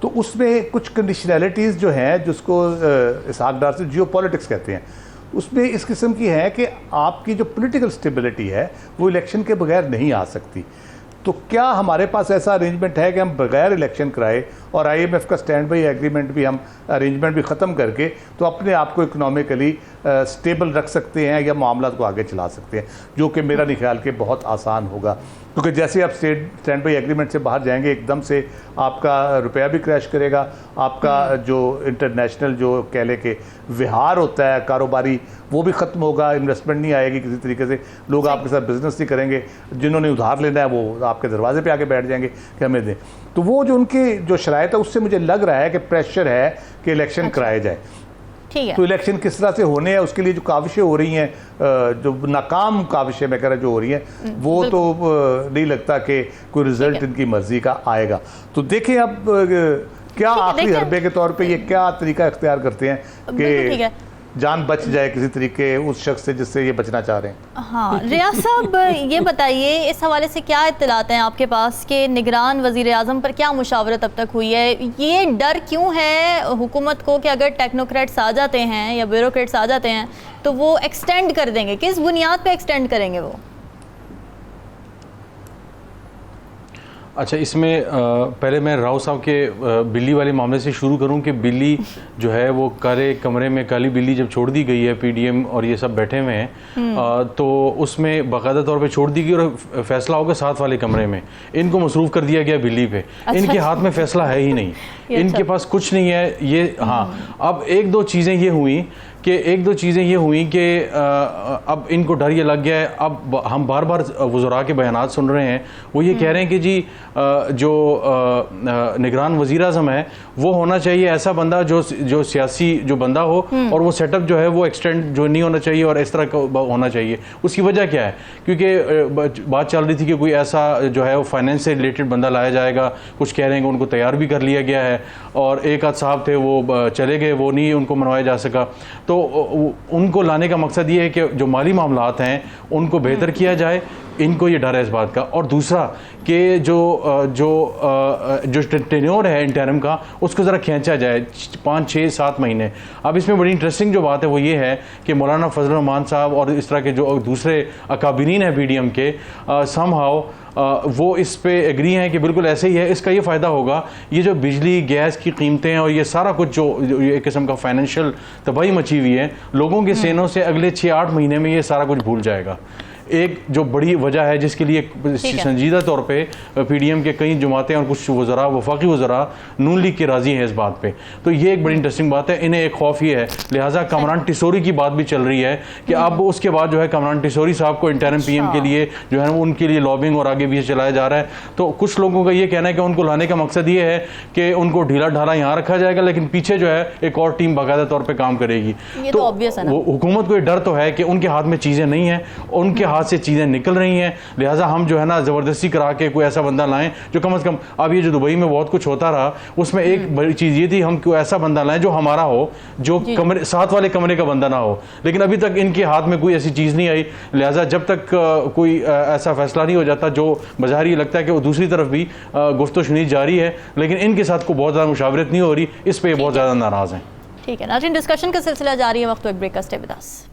तो उसमें कुछ कंडीशनैलिटीज़ जो हैं, जिसको इसहाक डार से जियोपॉलिटिक्स कहते हैं, उसमें इस किस्म की है कि आपकी जो पॉलिटिकल स्टेबिलिटी है वो इलेक्शन के बगैर नहीं आ सकती। तो क्या हमारे पास ऐसा अरेंजमेंट है कि हम बगैर इलेक्शन कराए और IMF का स्टैंड बाई एग्रीमेंट भी, हम अरेंजमेंट भी ख़त्म करके तो अपने आप को इकोनॉमिकली स्टेबल रख सकते हैं या मामला को आगे चला सकते हैं, जो कि मेरा नहीं ख्याल के बहुत आसान होगा। क्योंकि जैसे आप स्टैंड बाई एग्रीमेंट से बाहर जाएंगे, एकदम से आपका रुपया भी क्रैश करेगा, आपका जो इंटरनेशनल जो कह ले के विहार होता है कारोबारी, वो भी ख़त्म होगा, इन्वेस्टमेंट नहीं आएगी किसी तरीके से, लोग आपके साथ बिजनेस नहीं करेंगे, जिन्होंने उधार लेना है वो आपके दरवाजे पे आके बैठ जाएंगे कि हमें दें। तो वो जो उनकी जो शराइत है, उससे मुझे लग रहा है कि प्रेशर है कि इलेक्शन कराए जाए। ठीक है। तो इलेक्शन किस तरह से होने हैं, उसके लिए जो काविशें हो रही हैं, जो नाकाम काविशें मैं कह रहा जो हो रही हैं, वो तो नहीं लगता कि कोई रिजल्ट इनकी मर्जी का आएगा। तो देखें अब क्या आखिरी हरबे के तौर पे ये क्या तरीका इख्तियार करते हैं कि जान बच जाए किसी तरीके उस शख्स से जिससे ये बचना चाह रहे हैं। हाँ रियाज साहब, ये बताइए इस हवाले से क्या इत्तलात हैं आपके पास कि निगरान वज़ीर आज़म पर क्या मुशावरत अब तक हुई है? ये डर क्यों है हुकूमत को कि अगर टेक्नोक्रेट्स आ जाते हैं या ब्यूरोक्रेट्स आ जाते हैं तो वो एक्सटेंड कर देंगे? किस बुनियाद पे एक्सटेंड करेंगे वो? अच्छा, इसमें पहले मैं राव साहब के बिल्ली वाले मामले से शुरू करूं कि बिल्ली जो है वो काले कमरे में, काली बिल्ली जब छोड़ दी गई है, पीडीएम और ये सब बैठे हुए हैं, तो उसमें बाकायदा तौर पे छोड़ दी गई और फैसला होगा साथ वाले कमरे में। इनको मसरूफ़ कर दिया गया बिल्ली पे। इनके हाथ में फैसला है ही नहीं, इनके पास कुछ नहीं है ये। हाँ, अब एक दो चीज़ें ये हुई कि अब इनको डर ये लग गया है। अब हम बार बार वज़रा के बयानात सुन रहे हैं, वो ये कह रहे हैं कि जी जो निगरान वज़ीर आज़म है वो होना चाहिए ऐसा बंदा जो सियासी जो बंदा हो, और वो सेटअप जो है वो एक्सटेंड जो नहीं होना चाहिए और इस तरह का होना चाहिए। उसकी वजह क्या है? क्योंकि बात चल रही थी कि कोई ऐसा जो है वो फाइनेंस से रिलेटेड बंदा लाया जाएगा, कुछ कह रहे हैं कि उनको तैयार भी कर लिया गया है, और एक आध साहब थे वो चले गए, वो नहीं उनको मनवाया जा सका। तो उनको लाने का मकसद ये है कि जो माली मामलात हैं उनको बेहतर किया जाए, इनको ये डर है इस बात का। और दूसरा कि जो टेन्योर है इंटरिम का उसको ज़रा खींचा जाए 5, 6, 7 महीने। अब इसमें बड़ी इंटरेस्टिंग जो बात है वो ये है कि मौलाना फजल रहमान साहब और इस तरह के जो दूसरे अकाबिरीन हैं पीडीएम के, समहाउ वो इस पे एग्री हैं कि बिल्कुल ऐसे ही है। इसका ये फ़ायदा होगा, ये जो बिजली गैस की कीमतें और ये सारा कुछ जो एक किस्म का फाइनेंशियल तबाही मची हुई है, लोगों के सेनों से अगले 6-8 महीने में ये सारा कुछ भूल जाएगा। एक जो बड़ी वजह है जिसके लिए संजीदा तौर पे पीडीएम के कई जमातें और कुछ वज़रा, वफाकी वज़रा नून लीग के राज़ी हैं इस बात पे। तो ये एक बड़ी इंटरेस्टिंग बात है। इन्हें एक खौफ ये है, लिहाजा कामरान टिसोरी की बात भी चल रही है कि अब उसके बाद जो है कामरान टिसोरी साहब को इंटरिम पीएम के लिए जो है उनके लिए लॉबिंग और आगे भी चलाया जा रहा है। तो कुछ लोगों का ये कहना है कि उनको लाने का मकसद ये है कि उनको ढीला ढाला यहाँ रखा जाएगा, लेकिन पीछे जो है एक और टीम बाकायदा तौर पर काम करेगी। तो हुकूमत को ये डर तो है कि उनके हाथ में चीज़ें नहीं हैं, उनके हाथ से चीज़ें निकल रही हैं, लिहाजा हम जो है ना ज़बरदस्ती करा के कोई ऐसा बंदा लाएं जो कम से कम, अब ये जो दुबई में बहुत कुछ होता रहा उसमें एक बड़ी चीज़ ये थी, हम कोई ऐसा बंदा लाएं जो हमारा हो, जो कमरे साथ वाले कमरे का बंदा ना हो। लेकिन अभी तक इनके हाथ में कोई ऐसी चीज़ नहीं आई, लिहाजा जब तक कोई ऐसा फैसला नहीं हो जाता, जो बाज़ार ये लगता है कि वो दूसरी तरफ भी गुफ्तगू सुनी जारी है लेकिन इनके साथ को बहुत ज़्यादा मुशावरत नहीं हो रही, इस पर बहुत ज़्यादा नाराज़ हैं। ठीक है नाज़रीन, डिस्कशन का सिलसिला जारी है, वक्त एक ब्रेक का, स्टे विद अस।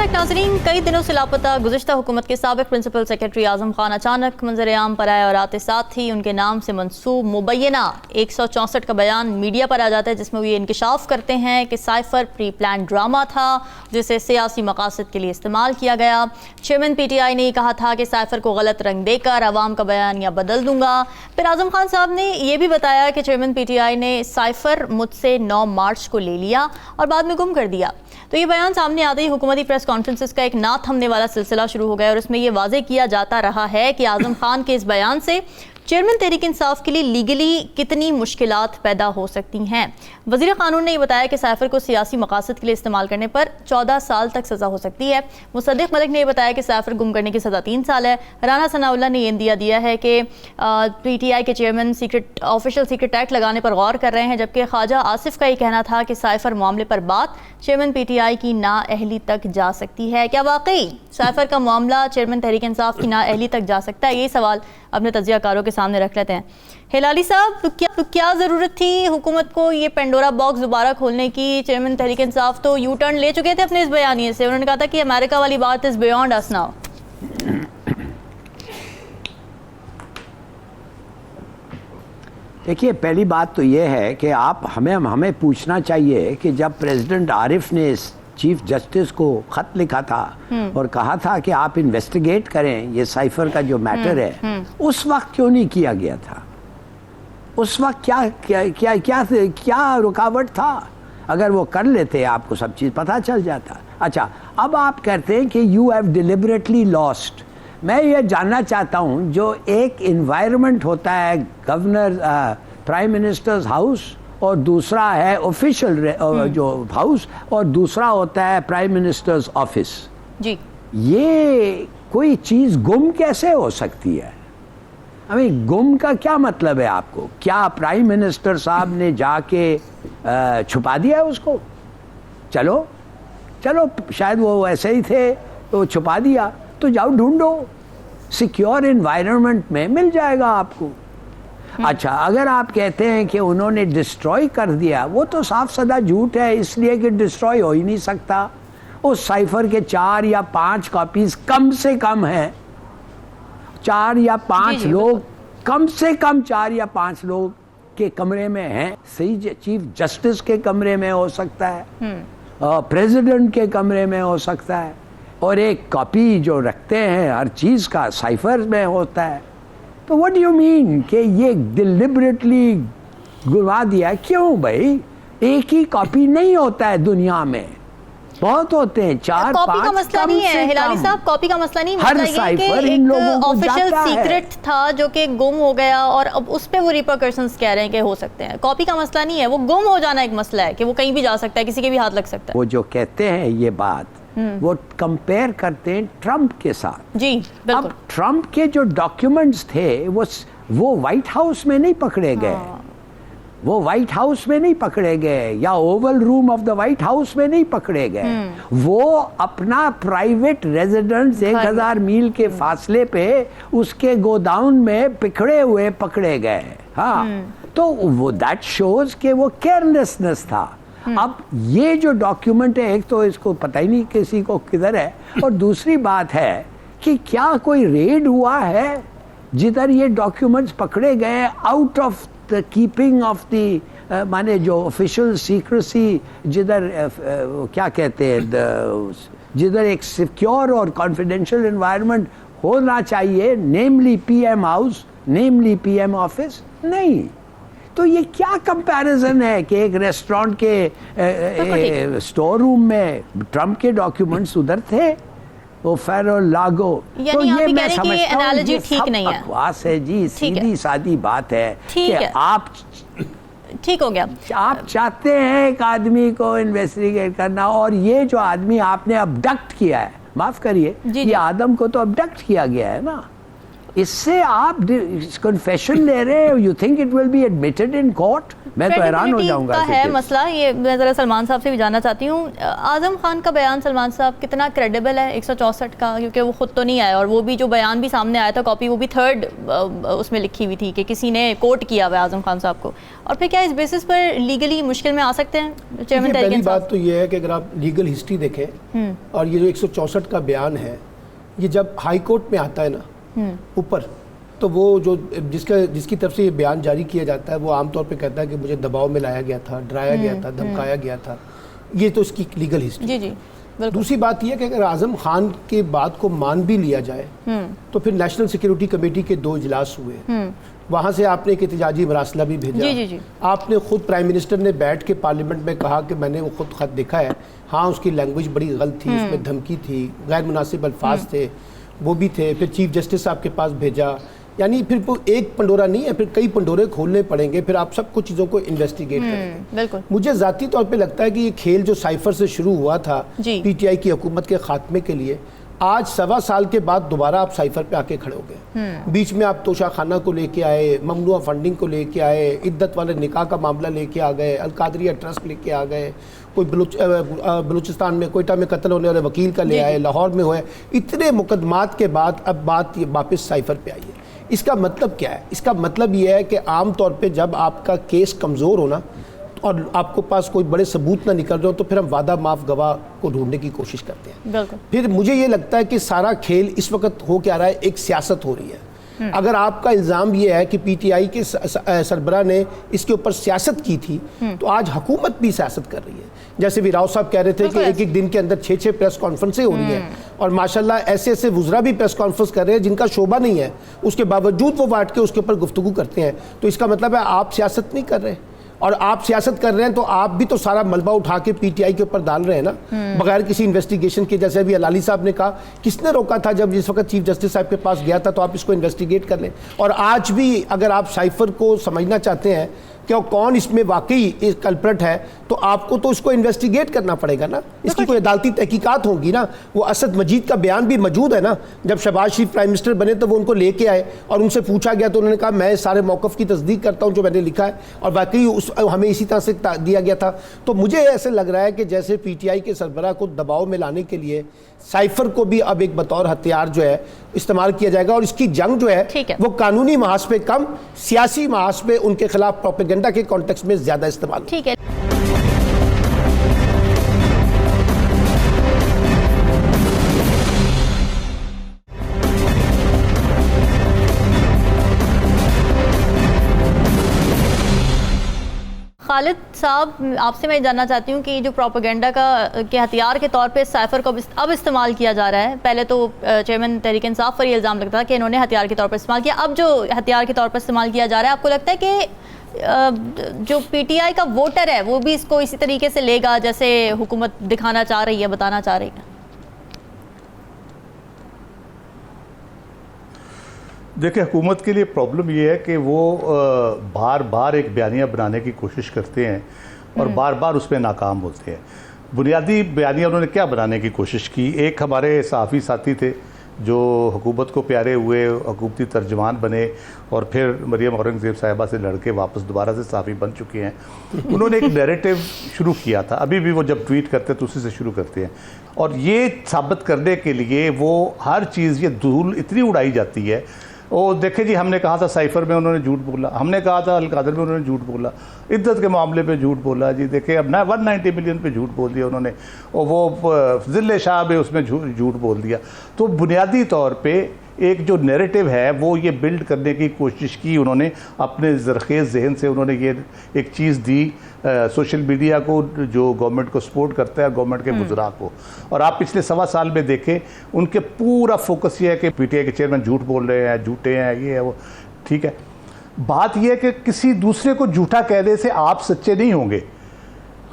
नाज़रीन, कई दिनों से लापता गुज़िश्ता हुकूमत के साबिक़ प्रिंसिपल सेक्रेटरी आज़म खान अचानक मंजर आम पर आए और आते साथ ही उनके नाम से मंसूब मुबैना 164 का बयान मीडिया पर आ जाता है, जिसमें वो ये इंकशाफ करते हैं कि साइफर प्री प्लान ड्रामा था जिसे सियासी मकासद के लिए इस्तेमाल किया गया। चेयरमैन PTI ने कहा था कि साइफर को गलत रंग देकर अवाम का बयान या बदल दूंगा। फिर आज़म खान साहब ने यह भी बताया कि चेयरमैन PTI ने साइफर मुझसे 9 मार्च को ले लिया और बाद में गुम कर दिया। तो ये बयान सामने आते ही हुकूमती प्रेस कॉन्फ्रेंसेस का एक ना थमने वाला सिलसिला शुरू हो गया और उसमें यह वाज़ेह किया जाता रहा है कि आज़म खान के इस बयान से चेयरमैन तहरीक इंसाफ के लिए लीगली कितनी मुश्किलात पैदा हो सकती हैं। वज़ीर क़ानून ने यह बताया कि साइफर को सियासी मकासद के लिए इस्तेमाल करने पर 14 साल तक सज़ा हो सकती है। मुसद्दिक़ मलिक ने यह बताया कि साइफर गुम करने की सज़ा 3 साल है। राना सनाउल्लाह ने यह दिया है कि PTI के चेयरमैन ऑफिशियल सीक्रेट एक्ट लगाने पर गौर कर रहे हैं, जबकि ख्वाजा आसिफ का यह कहना था कि साइफर मामले पर बात चेयरमैन PTI की नाअहली तक जा सकती है। क्या वाकई साइफर का मामला चेयरमैन तहरीक इंसाफ की नाअहली तक जा सकता है? ये सवाल अपने तज्ज़ियाकारों के सामने रख लेते हैं। हिलाली साहब, क्या ज़रूरत थी हुकूमत को ये पेंडोरा बॉक्स दोबारा खोलने की? चेयरमैन तहरीक इंसाफ तो यू टर्न ले चुके थे अपने इस बयानिए से। उन्होंने कहा था कि अमेरिका वाली बात इज़ बियॉन्ड अस नाउ। देखिए, पहली बात तो ये है कि हमें पूछना चाहिए कि जब प्रेसिडेंट आरिफ ने चीफ जस्टिस को ख़त लिखा था और कहा था कि आप इन्वेस्टिगेट करें ये साइफर का जो मैटर है, उस वक्त क्यों नहीं किया गया था? उस वक्त क्या रुकावट था? अगर वो कर लेते आपको सब चीज़ पता चल जाता। अच्छा, अब आप कहते हैं कि यू हैव डिलिबरेटली लॉस्ट। मैं ये जानना चाहता हूँ, जो एक इन्वायरमेंट होता है गवर्नर प्राइम मिनिस्टर्स हाउस और दूसरा है ऑफिशियल जो हाउस, और दूसरा होता है प्राइम मिनिस्टर्स ऑफिस। जी, ये कोई चीज गुम कैसे हो सकती है? गुम का क्या मतलब है आपको? क्या प्राइम मिनिस्टर साहब ने जाके छुपा दिया उसको? चलो शायद वो ऐसे ही थे तो छुपा दिया, तो जाओ ढूंढो, सिक्योर एनवायरनमेंट में मिल जाएगा आपको। अच्छा, अगर आप कहते हैं कि उन्होंने डिस्ट्रॉय कर दिया, वो तो साफ सादा झूठ है, इसलिए कि डिस्ट्रॉय हो ही नहीं सकता। उस साइफर के 4 या 5 कॉपीज कम से कम हैं। 4 या 5 लोग, कम से कम 4 या 5 लोग के कमरे में हैं। सही, चीफ जस्टिस के कमरे में हो सकता है, प्रेसिडेंट के कमरे में हो सकता है, और एक कॉपी जो रखते हैं हर चीज का साइफर में होता है। तो व्हाट डू यू मीन कि ये डिलिबरेटली गुवा दिया? क्यों भाई? एक ही कॉपी नहीं होता है दुनिया में, बहुत होते हैं, 4-5। कॉपी का मसला नहीं है हिलाली साहब, कॉपी का मसला नहीं, हर साइफर इन लोगों को ऑफिशियल जाता है। सीक्रेट था जो कि गुम हो गया और अब उस पे वो रिपरकशंस कह रहे हैं कि हो सकते हैं। कॉपी का मसला नहीं है, वो गुम हो जाना एक मसला है कि वो कहीं भी जा सकता है, किसी के भी हाथ लग सकता है। वो जो कहते हैं ये बात, वो कंपेयर करते हैं ट्रंप के साथ। जी बिल्कुल। अब ट्रंप के जो डॉक्यूमेंट्स थे वो व्हाइट हाउस में नहीं पकड़े गए, वो व्हाइट हाउस में नहीं पकड़े गए, या Oval room of the white house में नहीं पकड़े गए, वो अपना प्राइवेट रेजिडेंस 1000 मील के फासले पे उसके गोदाउन में पिखड़े हुए पकड़े गए। हाँ, तो वो दैट शोज के वो केयरलेसनेस था। अब ये जो डॉक्यूमेंट है, एक तो इसको पता ही नहीं किसी को किधर है, और दूसरी बात है कि क्या कोई रेड हुआ है जिधर ये डॉक्यूमेंट्स पकड़े गए out of the keeping of the माने जो ऑफिशियल सीक्रेसी, जिधर क्या कहते हैं, जिधर एक सिक्योर और कॉन्फिडेंशियल एनवायरनमेंट होना चाहिए, नेमली पीएम हाउस, नेमली पीएम ऑफिस? नहीं। तो ये क्या कंपैरिजन है कि एक रेस्टोरेंट के स्टोर रूम में ट्रंप के डॉक्यूमेंट्स उधर थे, वो फेरो लागो। तो ये मैं समझता हूँ ये सब बकवास है जी, सीधी सादी बात है कि आप ठीक हो गया, आप चाहते हैं एक आदमी को इन्वेस्टिगेट करना, और ये जो आदमी आपने अबडक्ट किया है, माफ करिए, ये आदम को तो अबडक्ट किया गया है ना, इससे आप कन्फेशन ले रहे हो, you think it will be admitted in court? मैं तो हैरान हो जाऊंगा। है मसला ये, मैं जरा सलमान साहब से भी जानना चाहती हूँ, आजम खान का बयान सलमान साहब कितना क्रेडिबल है 164 का? क्योंकि वो खुद तो नहीं आया, और वो भी जो बयान भी सामने आया था कॉपी, वो भी 3rd उसमें लिखी हुई थी कि किसी ने कोट किया हुआ आजम खान साहब को। और फिर क्या इस बेसिस पर लीगली मुश्किल में आ सकते हैं चेयरमैन? पहली बात तो ये है कि अगर आप लीगल हिस्ट्री देखें, और ये जो 164 का बयान है, ये जब हाई कोर्ट में आता है ना ऊपर, तो वो जो जिसकी तरफ से ये बयान जारी किया जाता है, वो आमतौर पे कहता है कि मुझे दबाव में लाया गया था, डराया गया था, धमकाया गया था। ये तो इसकी लीगल हिस्ट्री। जी जी। दूसरी बात यह है कि अगर आजम खान के बात को मान भी लिया जाए, तो फिर नेशनल सिक्योरिटी कमेटी के 2 इजलास हुए, वहाँ से आपने एक एहतजाजी मरासला भी भेजा। जी जी जी। आपने खुद प्राइम मिनिस्टर ने बैठ के पार्लियामेंट में कहा कि मैंने वो खुद खत देखा है, हाँ उसकी लैंग्वेज बड़ी गलत थी, उसमें धमकी थी, गैर मुनासिब अल्फाज थे, वो भी थे। फिर चीफ जस्टिस साहब के पास भेजा, यानी फिर वो एक पंडोरा नहीं है, फिर कई पंडोरे खोलने पड़ेंगे, फिर आप सब कुछ चीज़ों को इन्वेस्टिगेट करेंगे। बिल्कुल। मुझे ज़ाती तौर पे लगता है कि ये खेल जो साइफर से शुरू हुआ था पीटीआई की हुकूमत के खात्मे के लिए, आज 1.25 साल के बाद दोबारा आप साइफर पे आके खड़े हो गए। बीच में आप तोशा खाना को लेके आए, ममनुआ फंडिंग को लेके आए, इद्दत वाले निकाह का मामला लेके आ गए, अलकादरिया ट्रस्ट लेके आ गए, कोई बलूचिस्तान में कोयटा में कत्ल होने वाले वकील का ले आए, लाहौर में हुए। इतने मुकदमात के बाद अब बात ये वापस साइफर पे आई है। इसका मतलब क्या है? इसका मतलब ये है कि आम तौर पे जब आपका केस कमज़ोर होना और आपको पास कोई बड़े सबूत ना निकल रहे हो, तो फिर हम वादा माफ गवाह को ढूंढने की कोशिश करते हैं। बिल्कुल। फिर मुझे ये लगता है कि सारा खेल इस वक्त हो क्या रहा है, एक सियासत हो रही है। अगर आपका इल्ज़ाम ये है कि पीटीआई के सरबराह ने इसके ऊपर सियासत की थी, तो आज हुकूमत भी सियासत कर रही है। जैसे भी राव साहब कह रहे थे कि एक दिन के अंदर 6 प्रेस कॉन्फ्रेंसें हो रही हैं, और माशाल्लाह ऐसे वुज़रा भी प्रेस कॉन्फ्रेंस कर रहे हैं जिनका शोभा नहीं है, उसके बावजूद वो बांट के उसके ऊपर गुफ्तगू करते हैं। तो इसका मतलब है आप सियासत नहीं कर रहे, और आप सियासत कर रहे हैं तो आप भी तो सारा मलबा उठा के पीटीआई के ऊपर डाल रहे हैं ना, बगैर किसी इन्वेस्टिगेशन के। जैसे अभी अलाली साहब ने कहा, किसने रोका था जब जिस वक्त चीफ जस्टिस साहब के पास गया था, तो आप इसको इन्वेस्टिगेट कर लें। और आज भी अगर आप साइफर को समझना चाहते हैं कि कौन इसमें वाकई इस कल्प्रेट है, तो आपको तो उसको इन्वेस्टिगेट करना पड़ेगा ना, इसकी कोई अदालती तहकीकात होगी ना। वो असद मजीद का बयान भी मौजूद है ना, जब शहबाज शरीफ प्राइम मिनिस्टर बने तो वो उनको लेके आए और उनसे पूछा गया तो उन्होंने कहा मैं सारे मौक़िफ़ की तस्दीक करता हूँ जो मैंने लिखा है, और वाकई हमें इसी तरह से दिया गया था। तो मुझे ऐसे लग रहा है कि जैसे PTI के सरबराह को दबाव में लाने के लिए साइफर को भी अब एक बतौर हथियार जो है इस्तेमाल किया जाएगा, और इसकी जंग जो है वो कानूनी महाज पे कम, सियासी महाज पे उनके खिलाफ प्रोपेगेंडा के कॉन्टेक्स्ट में ज्यादा इस्तेमाल। ठीक है। खालिद साहब, आपसे मैं जानना चाहती हूँ कि जो प्रोपेगेंडा के हथियार के तौर पे साइफर को अब इस्तेमाल किया जा रहा है, पहले तो चेयरमैन तहरीक इंसाफ पर ये इल्ज़ाम लगता था कि इन्होंने हथियार के तौर पर इस्तेमाल किया, अब जो हथियार के तौर पर इस्तेमाल किया जा रहा है, आपको लगता है कि जो PTI का वोटर है वो भी इसको इसी तरीके से लेगा जैसे हुकूमत दिखाना चाह रही है, बताना चाह रही है? देखिए, हुकूमत के लिए प्रॉब्लम ये है कि वो बार बार एक बयानिया बनाने की कोशिश करते हैं और बार बार उसमें नाकाम होते हैं। बुनियादी बयानिया उन्होंने क्या बनाने की कोशिश की? एक हमारे सहाफ़ी साथी थे जो हुकूमत को प्यारे हुए, हुकूमती तर्जमान बने और फिर मरियम औरंगज़ेब साहिबा से लड़के वापस दोबारा से सहाफ़ी बन चुके हैं। उन्होंने एक नैरेटिव शुरू किया था, अभी भी वो जब ट्वीट करते तो उसी से शुरू करते हैं, और ये साबित करने के लिए वो हर चीज़, ये धूल इतनी उड़ाई जाती है। ओ देखे जी, हमने कहा था साइफर में उन्होंने झूठ बोला, हमने कहा था अलकादर में उन्होंने झूठ बोला, इद्दत के मामले पे झूठ बोला जी, देखे अब ना 190 मिलियन पे झूठ बोल दिया उन्होंने, और वो ज़िले शाह में उसमें झूठ बोल दिया। तो बुनियादी तौर पे एक जो नैरेटिव है वो ये बिल्ड करने की कोशिश की उन्होंने, अपने ज़रखेज़ जहन से उन्होंने ये एक चीज़ दी सोशल मीडिया को जो गवर्नमेंट को सपोर्ट करता है, गवर्नमेंट के वज़रा को। और आप पिछले 1.25 साल में देखें, उनके पूरा फोकस ये है कि PTI के चेयरमैन झूठ बोल रहे हैं, झूठे हैं, ये है वो। ठीक है, बात यह है कि किसी दूसरे को झूठा कहने से आप सच्चे नहीं होंगे,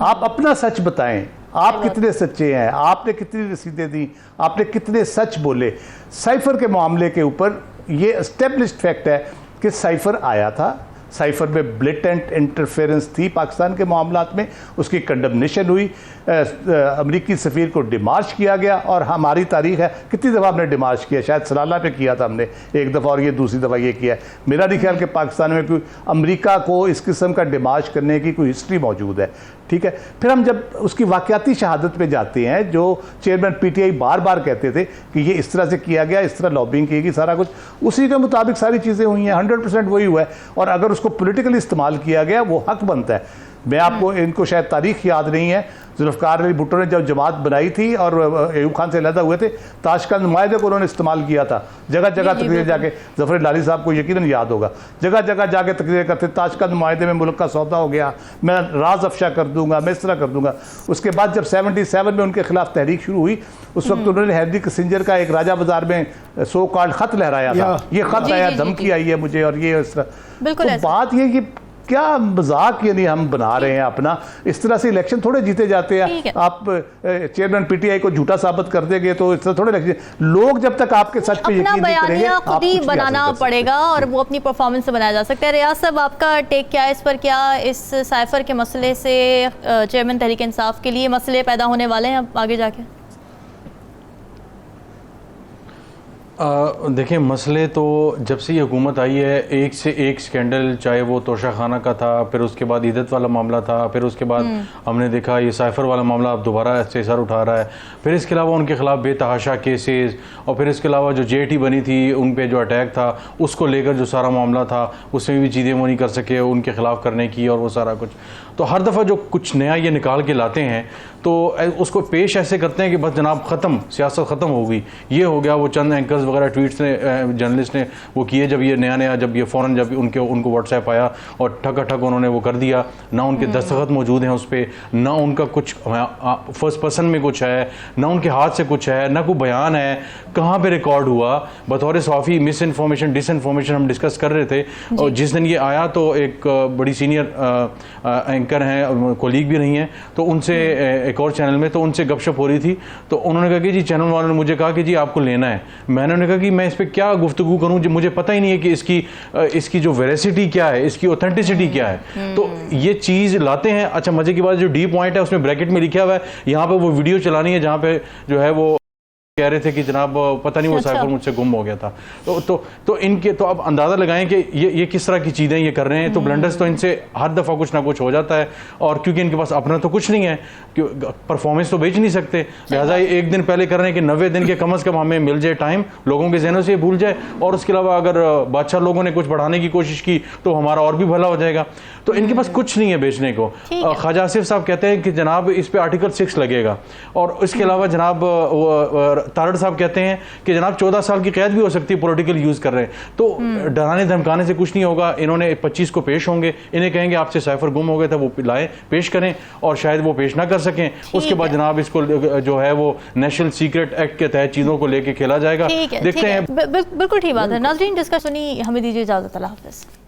आप अपना सच बताएं, आप कितने सच्चे हैं, आपने कितनी रसीदें दी, आपने कितने सच बोले। साइफर के मामले के ऊपर ये एस्टेब्लिश्ड फैक्ट है कि साइफर आया था, साइफर में ब्लेटेंट इंटरफेरेंस थी पाकिस्तान के मामलात में, उसकी कंडमनेशन हुई, अमरीकी सफ़ीर को डिमार्च किया गया, और हमारी तारीख है कितनी दफ़ा हमने डिमार्च किया, शायद सलाला पे किया था हमने एक दफ़ा, और ये दूसरी दफ़ा ये किया है। मेरा नहीं ख्याल कि पाकिस्तान में कोई अमरीका को इस किस्म का डिमार्च करने की कोई हिस्ट्री मौजूद है। ठीक है, फिर हम जब उसकी वाक़याती शहादत पे जाते हैं, जो चेयरमैन PTI बार बार कहते थे कि ये इस तरह से किया गया, इस तरह लॉबिंग की गई, सारा कुछ उसी के मुताबिक सारी चीज़ें हुई हैं, 100% वही हुआ है। और अगर उसको पॉलिटिकली इस्तेमाल किया गया, वो हक बनता है। मैं आपको, इनको शायद तारीख याद नहीं है, जुल्फ़िकार अली भुट्टो ने जब जमात बनाई थी और अयूब खान से अलहदा हुए थे, ताशकंद नुमाइंदे को उन्होंने इस्तेमाल किया था, जगह जगह तकरीरें जाके, ज़फ़र लाली साहब को यकीनन याद होगा, जगह जगह जाके तकरीरें करते, ताशकंद नुमाइंदे में मुल्क का सौदा हो गया, मैं राज अफशा कर दूंगा, मैं इस तरह कर दूंगा। उसके बाद जब 77 में उनके खिलाफ तहरीक शुरू हुई, उस वक्त उन्होंने हेनरी किसिंजर का एक राजा बाज़ार में सो कॉल्ड ख़त लहराया था, ये ख़त आया, धमकी आई है मुझे, और ये इस तरह। तो बात ये कि क्या मजाक यानी हम बना रहे हैं अपना, इस तरह से इलेक्शन थोड़े जीते जाते हैं। आप चेयरमैन PTI को झूठा साबित कर देंगे तो इस तरह थोड़े इलेक्शन, लोग जब तक आपके सच पे यकीन नहीं करेंगे, खुद ही बनाना पड़ेगा और वो अपनी परफॉर्मेंस से बनाया जा सकता है। रियाज साहब, आपका टेक क्या है इस पर? क्या इस साइफर के मसले से चेयरमैन तहरीक इंसाफ के लिए मसले पैदा होने वाले हैं अब आगे जाके? देखिए, मसले तो जब से ये हुकूमत आई है, एक से एक स्कैंडल, चाहे वो तोशा खाना का था, फिर उसके बाद इद्दत वाला मामला था, फिर उसके बाद हमने देखा ये साइफर वाला मामला अब दोबारा से सर उठा रहा है, फिर इसके अलावा उनके खिलाफ बेतहाशा केसेस, और फिर इसके अलावा जो JT बनी थी उन पे जो अटैक था उसको लेकर जो सारा मामला था, उसमें भी चीज़ें वो नहीं कर सके उनके खिलाफ करने की, और वो सारा कुछ। तो हर दफ़ा जो कुछ नया ये निकाल के लाते हैं तो उसको पेश ऐसे करते हैं कि बस जनाब ख़त्म, सियासत ख़त्म हो गई, ये हो गया। वो चंद एंकर्स वगैरह ट्वीट्स ने, जर्नलिस्ट ने वो किए जब ये नया जब ये फ़ौरन जब उनको व्हाट्सएप आया और ठक उन्होंने वो कर दिया, ना उनके दस्तखत मौजूद हैं उस पर, ना उनका कुछ फर्स्ट पर्सन में कुछ है, ना उनके हाथ से कुछ है, ना कोई बयान है, कहाँ पे रिकॉर्ड हुआ। बतौर सहाफ़ी मिस इन्फॉर्मेशन, डिस इन्फॉर्मेशन हम डिस्कस कर रहे थे, और जिस दिन ये आया तो एक बड़ी सीनियर एंकर हैं, कोलीग भी रही हैं, तो उनसे एक और चैनल में, तो उनसे गपशप हो रही थी, तो उन्होंने कहा कि जी चैनल वालों ने मुझे कहा कि जी आपको लेना है। मैंने उन्हें कहा कि मैं इस पर क्या गुफ्तगू करूँ, मुझे पता ही नहीं है कि इसकी जो वेरासिटी क्या है, इसकी ऑथेंटिसिटी क्या है। तो ये चीज़ लाते हैं। अच्छा, मजे की बात, जो डी पॉइंट है उसमें ब्रैकेट में लिखा हुआ है, यहाँ पे वो वीडियो चलानी है जहाँ पे जो है वो कह रहे थे कि जनाब पता नहीं वो साइफर मुझसे गुम हो गया था। तो इनके तो आप अंदाज़ा लगाएं कि ये किस तरह की चीज़ें ये कर रहे हैं। तो ब्लंडर्स तो इनसे हर दफ़ा कुछ ना कुछ हो जाता है, और क्योंकि इनके पास अपना तो कुछ नहीं है, परफॉर्मेंस तो बेच नहीं सकते, लिहाजा ये एक दिन पहले कर रहे हैं कि 90 दिन के कम अज़ कम हमें मिल जाए टाइम, लोगों के जहनों से भूल जाए, और उसके अलावा अगर बादशाह लोगों ने कुछ बढ़ाने की कोशिश की तो हमारा और भी भला हो जाएगा। तो इनके पास कुछ नहीं है बेचने को। ख्वाजा आसिफ साहब कहते हैं कि जनाब इस पे आर्टिकल 6 लगेगा, और इसके अलावा जनाब तारड़ साहब कहते हैं कि जनाब 14 साल की कैद भी हो सकती है, पॉलिटिकल यूज कर रहे हैं। तो डराने धमकाने से कुछ नहीं होगा। इन्होंने 25 को पेश होंगे, इन्हें कहेंगे आपसे साइफर गुम हो गया था, वो लाएं पेश करें, और शायद वो पेश ना कर सकें। उसके बाद जनाब इसको जो है वो नेशनल सीक्रेट एक्ट के तहत चीजों को लेके खेला जाएगा। देखते हैं। बिल्कुल ठीक बात है। नाज़रीन, डिस्कस सुनी, हमें दीजिए इजाजत। अल्लाह हाफ़िज़।